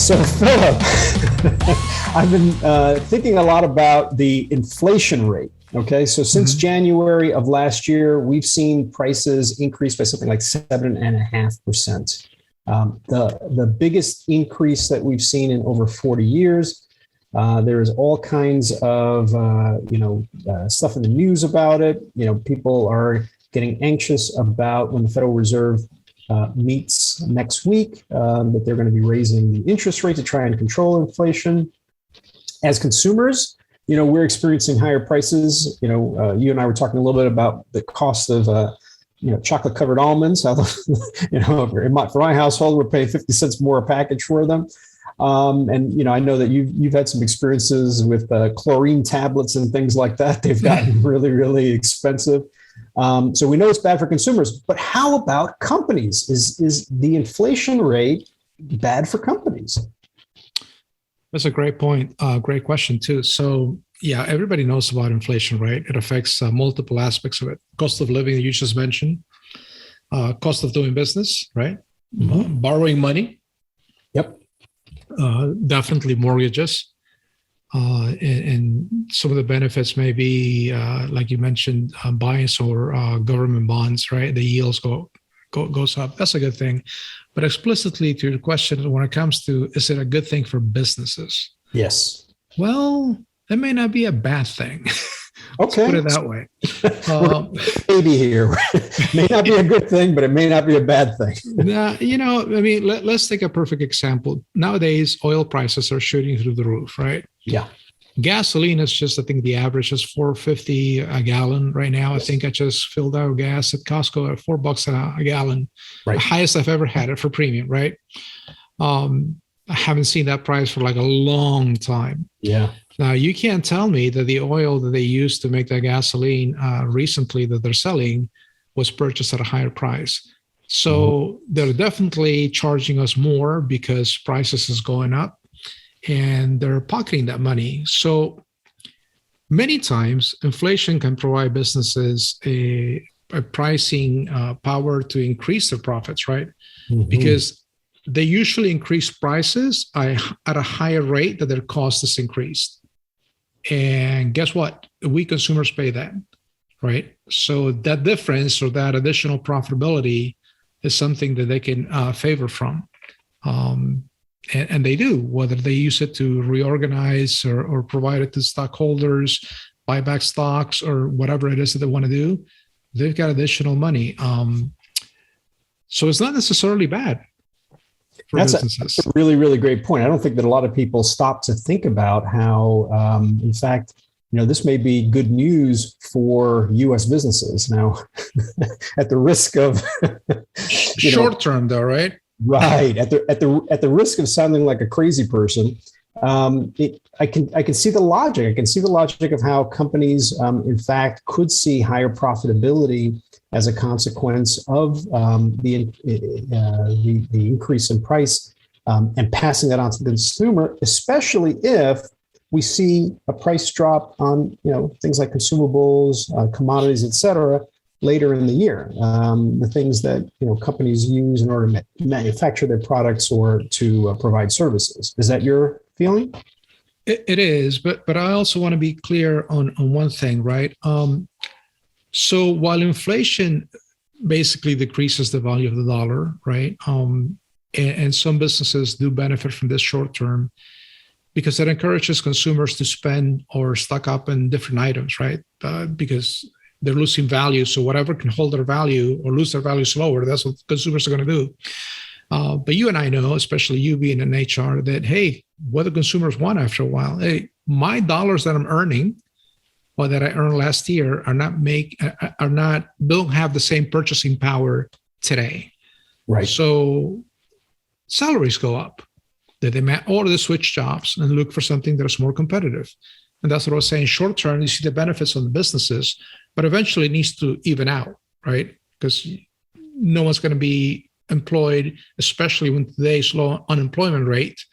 So, Philip, I've been thinking a lot about the inflation rate. Okay, so since January of last year, we've seen prices increase by something like 7.5%. The biggest increase that we've seen in over 40 years. There is all kinds of stuff in the news about it. People are getting anxious about when the Federal Reserve meets next week, that they're going to be raising the interest rate to try and control inflation. As consumers, we're experiencing higher prices. You and I were talking a little bit about the cost of chocolate covered almonds. How for my household, we're paying 50 cents more a package for them. And I know that you've had some experiences with chlorine tablets and things like that. They've gotten really, really expensive. So we know it's bad for consumers, but how about companies? Is the inflation rate bad for companies? That's a great point. Great question too. So yeah, everybody knows about inflation, right? It affects multiple aspects of it. Cost of living that you just mentioned, cost of doing business, right? Mm-hmm. Borrowing money. Yep. Definitely mortgages. And some of the benefits may be, like you mentioned, bonds or government bonds, right? The yields goes up. That's a good thing. But explicitly to your question, when it comes to, is it a good thing for businesses? Yes. Well, it may not be a bad thing. Okay. Let's put it that way. Maybe here. May not be a good thing, but it may not be a bad thing. Let's take a perfect example. Nowadays, oil prices are shooting through the roof, right? Yeah. Gasoline is just, I think the average is $4.50 a gallon right now. I think I just filled out gas at Costco at $4 a gallon, right. The highest I've ever had it for premium, right? I haven't seen that price for like a long time. Yeah. Now, you can't tell me that the oil that they used to make that gasoline recently that they're selling was purchased at a higher price. So they're definitely charging us more because prices is going up and they're pocketing that money. So many times inflation can provide businesses a pricing power to increase their profits, right? Mm-hmm. Because they usually increase prices at a higher rate than their cost is increased. And guess what? We consumers pay that, right? So that difference or that additional profitability is something that they can favor from. And they do, whether they use it to reorganize or provide it to stockholders, buy back stocks, or whatever it is that they want to do, they've got additional money. So it's not necessarily bad. That's a really, really great point. I don't think that a lot of people stop to think about how, in fact, this may be good news for U.S. businesses. Now, at the risk of short term, though, right? Right. At the risk of sounding like a crazy person, I can see the logic. I can see the logic of how companies, in fact, could see higher profitability as a consequence of the increase in price and passing that on to the consumer, especially if we see a price drop on things like consumables, commodities, et cetera, later in the year. The things that companies use in order to manufacture their products or to provide services. Is that your feeling? It is, but I also want to be clear on one thing, right? So while inflation basically decreases the value of the dollar, right? And some businesses do benefit from this short term because it encourages consumers to spend or stock up in different items, right? Because they're losing value. So whatever can hold their value or lose their value slower, that's what consumers are going to do. But you and I know, especially you being in HR, that, hey, what do consumers want after a while? Hey, my dollars that I'm earning or that I earned last year don't have the same purchasing power today. Right. So salaries go up. That they might order to switch jobs and look for something that's more competitive. And that's what I was saying. Short term, you see the benefits on the businesses, but eventually it needs to even out, right? Because no one's going to be employed, especially with today's low unemployment rate,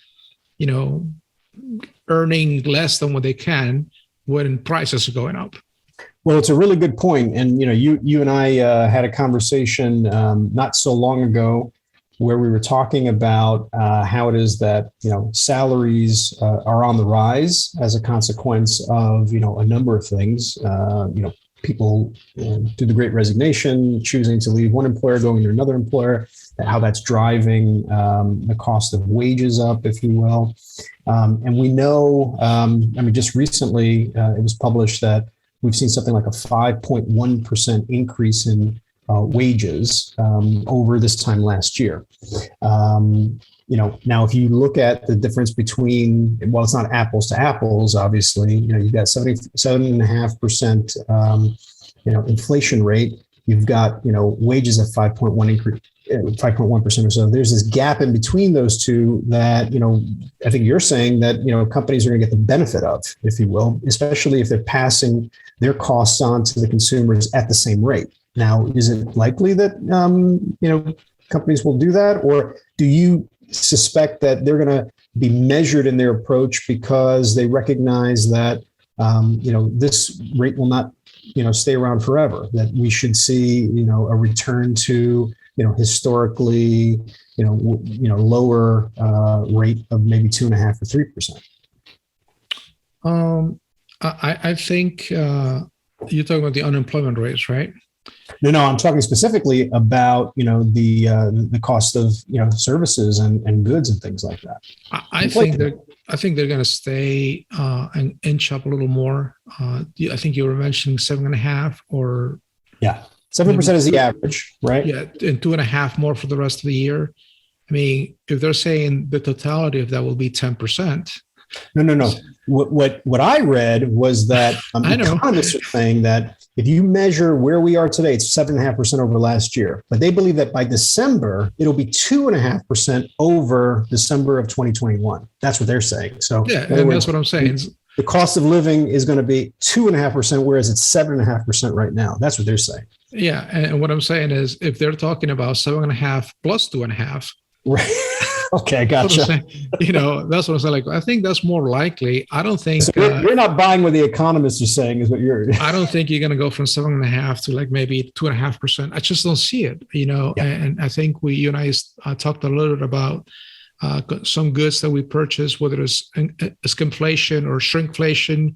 earning less than what they can when prices are going up. Well, it's a really good point. And, you and I had a conversation not so long ago where we were talking about how it is that salaries are on the rise as a consequence of a number of things. People through the Great Resignation, choosing to leave one employer, going to another employer, how that's driving the cost of wages up, if you will. And we know, just recently it was published that we've seen something like a 5.1% increase in wages over this time last year. Now, if you look at the difference between, well, it's not apples to apples, obviously, you've got 77.5%, inflation rate. You've got, wages at 5.1 increase, 5.1% or so. There's this gap in between those two that, I think you're saying that, companies are going to get the benefit of, if you will, especially if they're passing their costs on to the consumers at the same rate. Now, is it likely that, companies will do that? Or do you suspect that they're going to be measured in their approach because they recognize that, this rate will not, stay around forever, that we should see, a return to, historically, lower rate of maybe 2.5 or 3%? I think you're talking about the unemployment rates, right? No, I'm talking specifically about, the cost of, services and goods and things like that. I think they're going to stay and inch up a little more. I think you were mentioning 7.5 or 7% is the average, right? Yeah, and 2.5 more for the rest of the year. I mean, if they're saying the totality of that will be 10%. No. What I read was that economists are saying that if you measure where we are today, it's 7.5% over last year. But they believe that by December, it'll be 2.5% over December of 2021. That's what they're saying. So yeah, and that's what I'm saying. The cost of living is going to be 2.5%, whereas it's 7.5% right now. That's what they're saying. Yeah, and what I'm saying is, if they're talking about 7.5 plus 2.5, right? Okay, gotcha. That's what I'm saying. Like, I think that's more likely. I don't think so you're not buying what the economists are saying, is what you're. I don't think you're going to go from 7.5 to like maybe 2.5%. I just don't see it. Yeah. And I think you and I talked a little bit about some goods that we purchase, whether it's inflation or shrinkflation,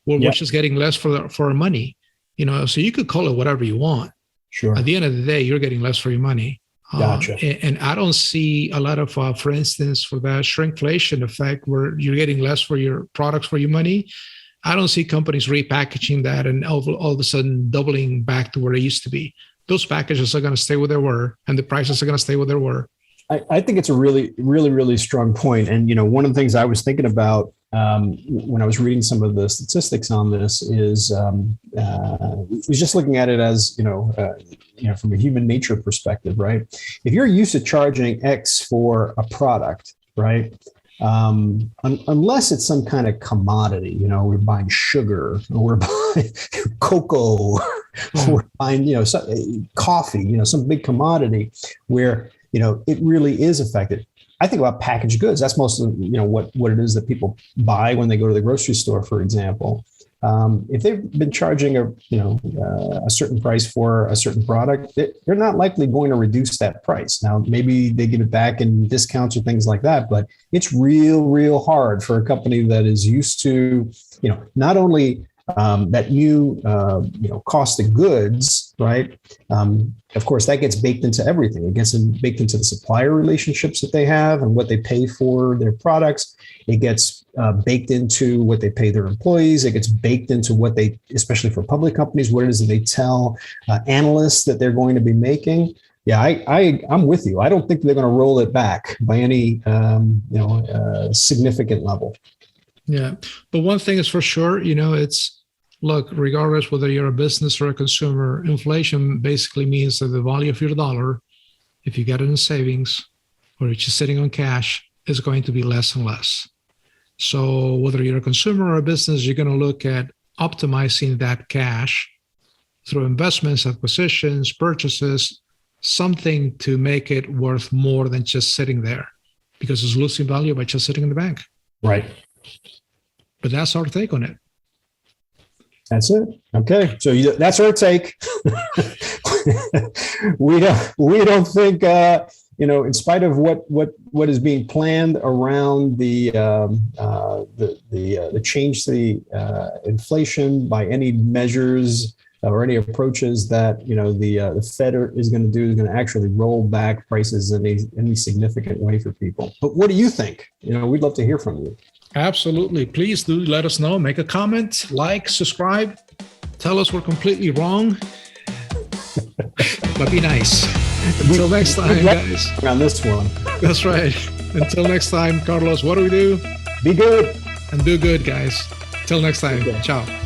which is getting less for our money. So you could call it whatever you want. Sure. At the end of the day, you're getting less for your money. Gotcha. And I don't see a lot of, for instance, for that shrinkflation effect where you're getting less for your products for your money. I don't see companies repackaging that and all of a sudden doubling back to where they used to be. Those packages are going to stay where they were, and the prices are going to stay where they were. I think it's a really, really, really strong point. And, one of the things I was thinking about when I was reading some of the statistics on this is was just looking at it as, from a human nature perspective, right? If you're used to charging X for a product, right? Unless it's some kind of commodity, we're buying sugar, or we're buying cocoa, or we're buying, coffee, some big commodity where, it really is affected. I think about packaged goods. That's most of what it is that people buy when they go to the grocery store, for example. If they've been charging a certain price for a certain product, they're not likely going to reduce that price. Now, maybe they give it back in discounts or things like that, but it's real hard for a company that is used to, not only that new, cost of goods, right? Of course, that gets baked into everything. It gets baked into the supplier relationships that they have and what they pay for their products. It gets baked into what they pay their employees. It gets baked into what they, especially for public companies, what it is that they tell analysts that they're going to be making. Yeah, I'm with you. I don't think they're going to roll it back by any significant level. Yeah, but one thing is for sure, look, regardless whether you're a business or a consumer, inflation basically means that the value of your dollar, if you get it in savings or it's just sitting on cash, is going to be less and less. So whether you're a consumer or a business, you're going to look at optimizing that cash through investments, acquisitions, purchases, something to make it worth more than just sitting there, because it's losing value by just sitting in the bank. Right. But that's our take on it. That's it. Okay, so that's our take. We don't think in spite of what is being planned around the change to the inflation by any measures or any approaches that the Fed is going to do, is going to actually roll back prices in any significant way for people. But what do you think? We'd love to hear from you. Absolutely. Please do let us know. Make a comment, like, subscribe. Tell us we're completely wrong. But be nice. Until next time, guys. On this one. That's right. Until next time, Carlos, what do we do? Be good. And do good, guys. Till next time. Okay. Ciao.